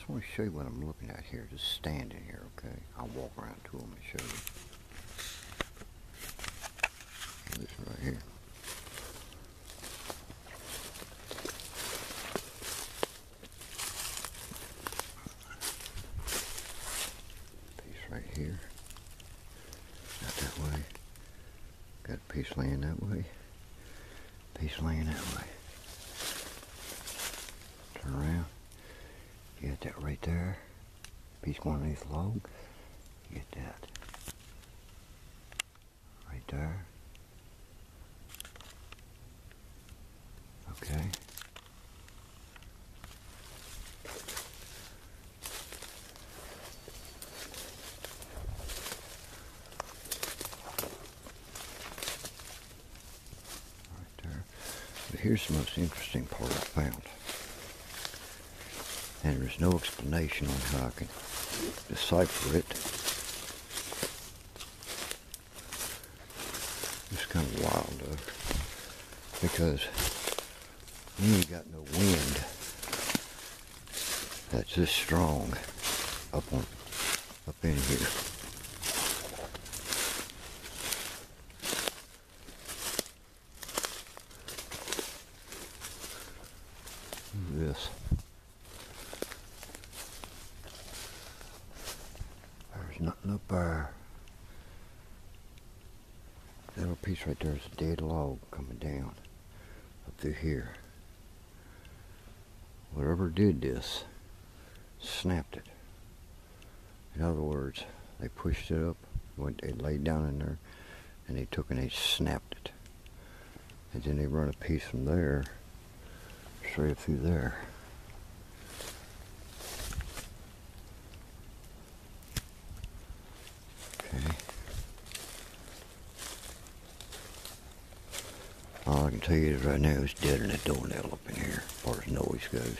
just want to show you what I'm looking at here, just standing here, okay? I'll walk around to them and show you. This right here. Piece right here. Not that way. Got a piece laying that way. Piece laying that way. Turn around. You got that right there. Piece going underneath the log. You get that. Right there. Okay. Right there. But here's the most interesting part I found. And there's no explanation on how I can decipher it. It's kind of wild though, because you ain't got no wind that's this strong up in here. Look at this. There's nothing up there. That little piece right there is a dead log coming down up through here. Whatever did this snapped it. In other words, they pushed it up, they laid down in there, and they took and they snapped it. And then they run a piece from there straight up through there. Okay. All I can tell you is right now it's dead in that doornail up in here, as far as noise goes.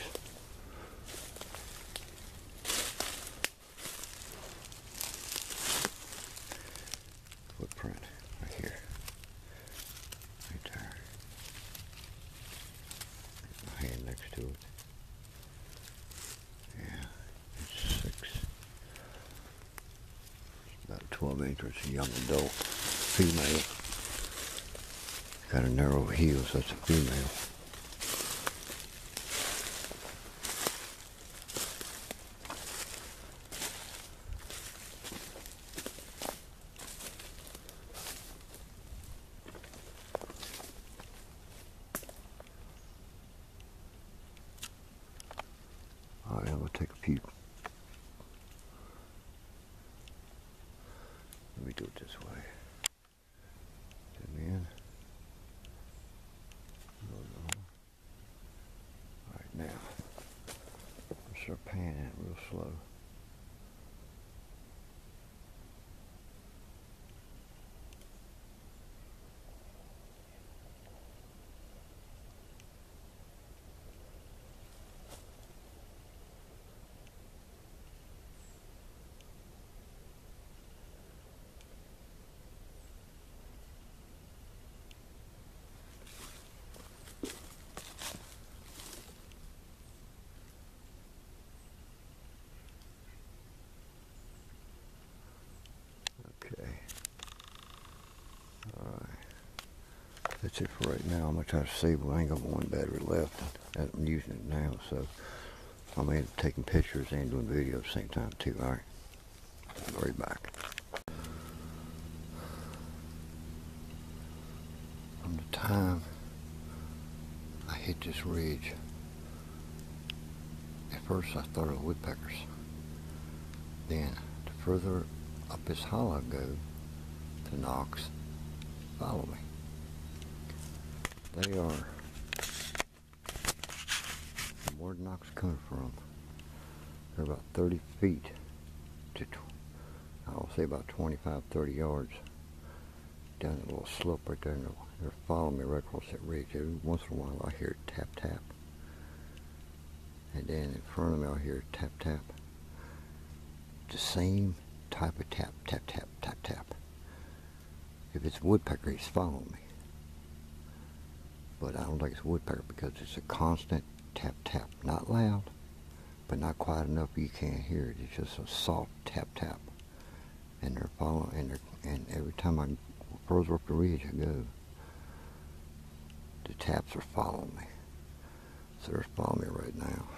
Footprint right here. Right there. Get my hand next to it. Yeah, it's 6. It's about 12 inches. It's a young adult female. Got a narrow heel, so that's a female. Alright, I'm going to take a few. Let me do it this way. Zoom in. Alright, now, I'll start panning it real slow. That's it for right now. I'm going to try to save. I ain't got one battery left. I'm using it now, so I'm going to be taking pictures and doing video at the same time too. Alright, I'll be right back. From the time I hit this ridge, at first I thought it was woodpeckers. Then, the further up this hollow I go, the knocks follow me. They are, where the knocks coming from, they're about 30 feet to, I'll say about 25, 30 yards down that little slope right there. And they're following me right across that ridge. Every once in a while I hear it tap, tap. And then in front of me I hear it tap, tap. The same type of tap, tap, tap, tap, tap. If it's a woodpecker, he's following me. But I don't think it's a woodpecker because it's a constant tap, tap. Not loud, but not quite enough you can't hear it. It's just a soft tap tap. And they're following, and every time I further up the ridge I go, the taps are following me. So they're following me right now.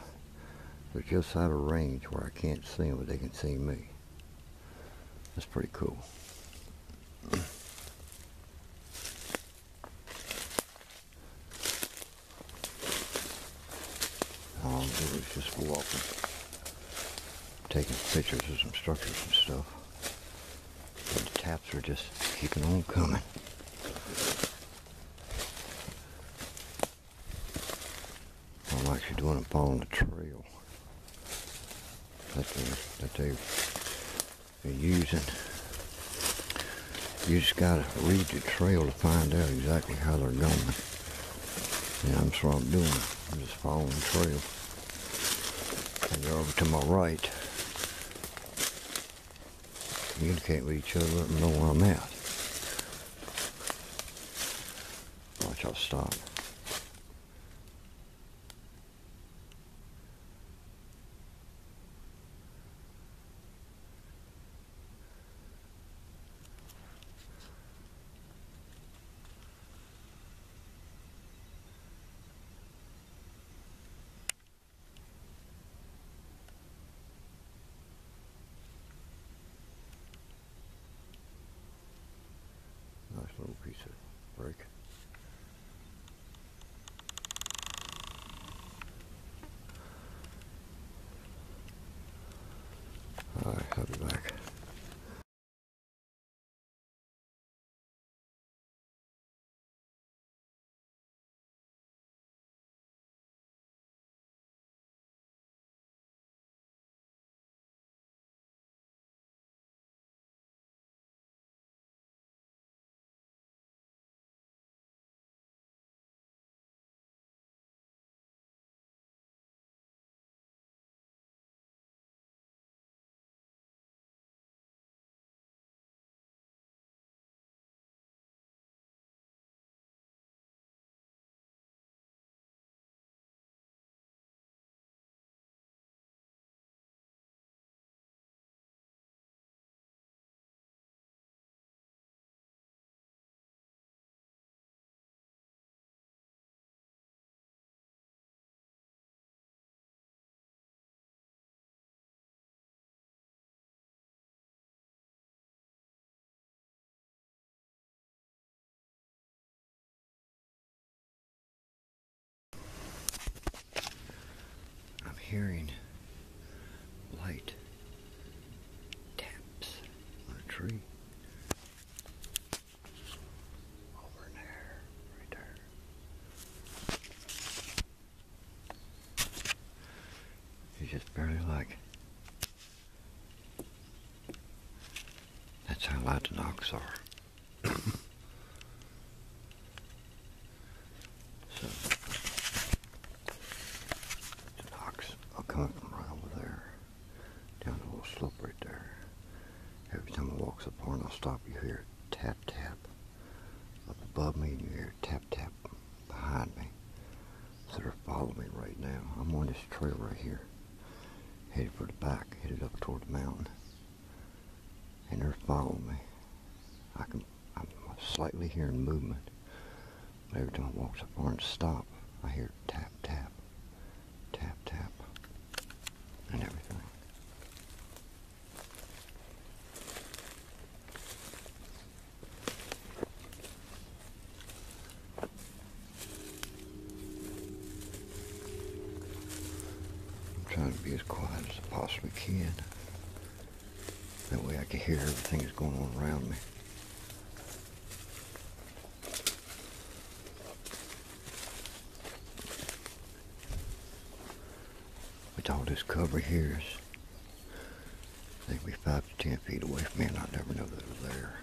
They're just out of range where I can't see them, but they can see me. That's pretty cool. All I'm doing is just walking, taking pictures of some structures and stuff. But the taps are just keeping on coming. I'm actually doing them following the trail that they're using. You just gotta read the trail to find out exactly how they're going. And that's what I'm doing. I'm just following the trail. And they're over to my right, communicate with each other, let them know where I'm at. Watch, I'll stop. Nice little piece of break. Alright, I'll be back. I'm hearing light taps on a tree. Over there, right there. You just barely like. That's how loud the knocks are. So, the knocks are coming from right over there, down the little slope right there. Every time I walk up on, I'll stop, you hear tap tap up above me, and you hear tap tap behind me. So they're following me right now. I'm on this trail right here, headed for the back, headed up toward the mountain, and they're following me. I'm slightly hearing movement, but every time I walk up on and stop, I hear tap tap, tap tap, and everything. I'm trying to be as quiet as I possibly can. That way I can hear everything that's going on around me. With all this cover here, they could be 5 to 10 feet away from me, and I'd never know they were there.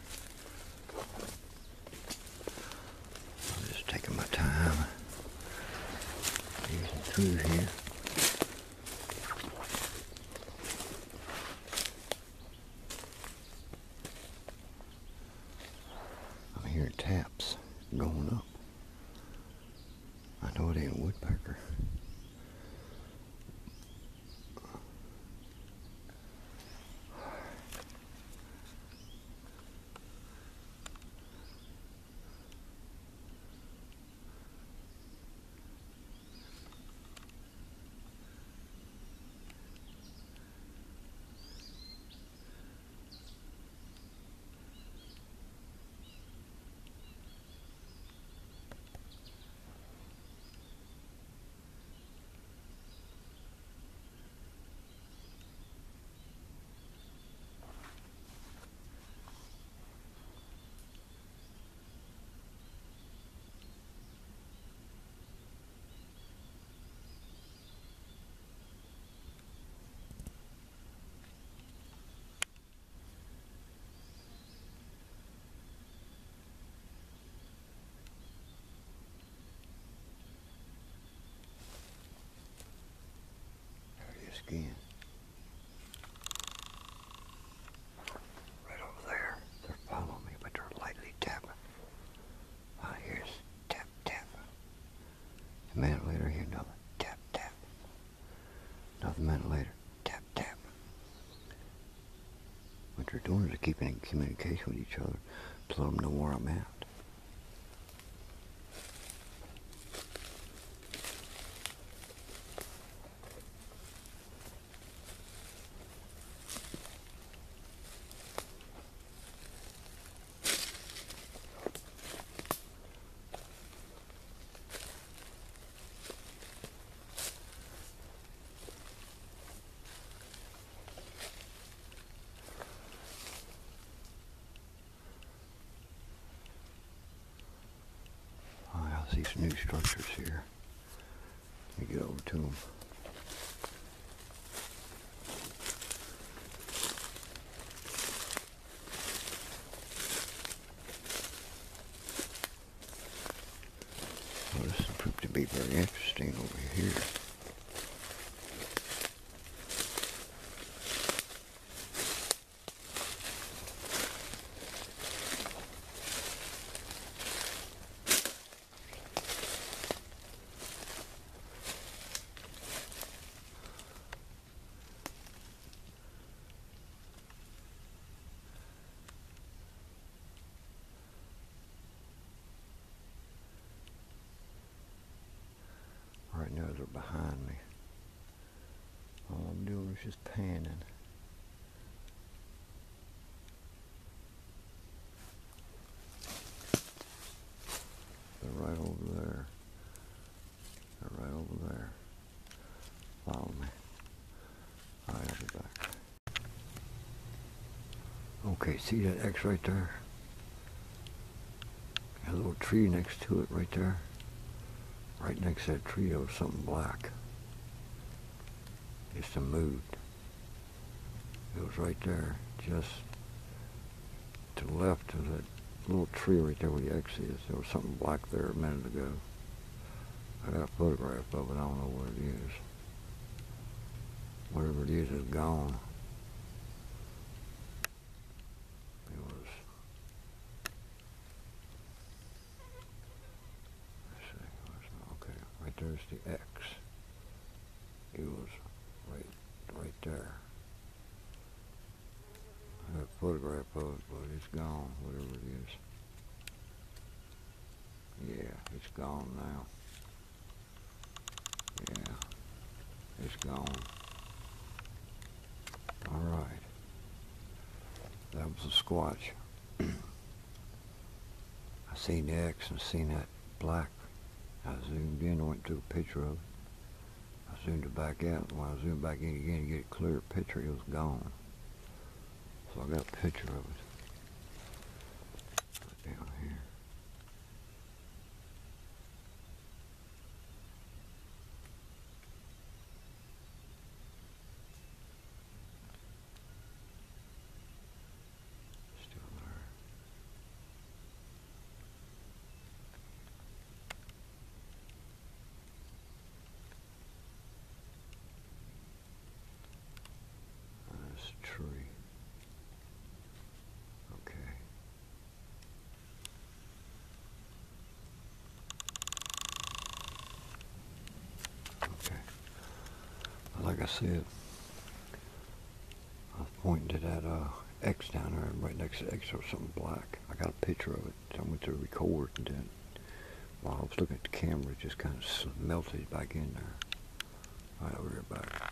I'm just taking my time, easing through here. I'm hearing taps going up. I know it ain't a woodpecker. they're doing is they're keeping in communication with each other to let them know where I'm at. I see some new structures here. Let me get over to them. Well, this proved to be very interesting over here. Right now they're behind me. All I'm doing is just panning. They're right over there. They're right over there. Follow me. Alright, I'll be back. Okay, see that X right there? A little tree next to it right there. Right next to that tree there was something black. Just moved. It was right there, just to the left of that little tree right there where the X is. There was something black there a minute ago. I got a photograph of it. I don't know what it is. Whatever it is gone. It was. Let's see. Okay, right there's the X. It was right there. I got a photograph of it, but it's gone, whatever it is. Yeah, it's gone now. Yeah, it's gone. Alright. That was a Squatch. I seen the X and seen that black. I zoomed in and went to a picture of it. I zoomed it back out. When I zoomed back in again to get a clear picture, it was gone. So I got a picture of it. Right down here. Still there. That's a tree. Like I said, I was pointing to that X down there, and right next to the X there was something black. I got a picture of it. So I went to record, and then while I was looking at the camera, it just kind of melted back in there. All right, I'll be right back.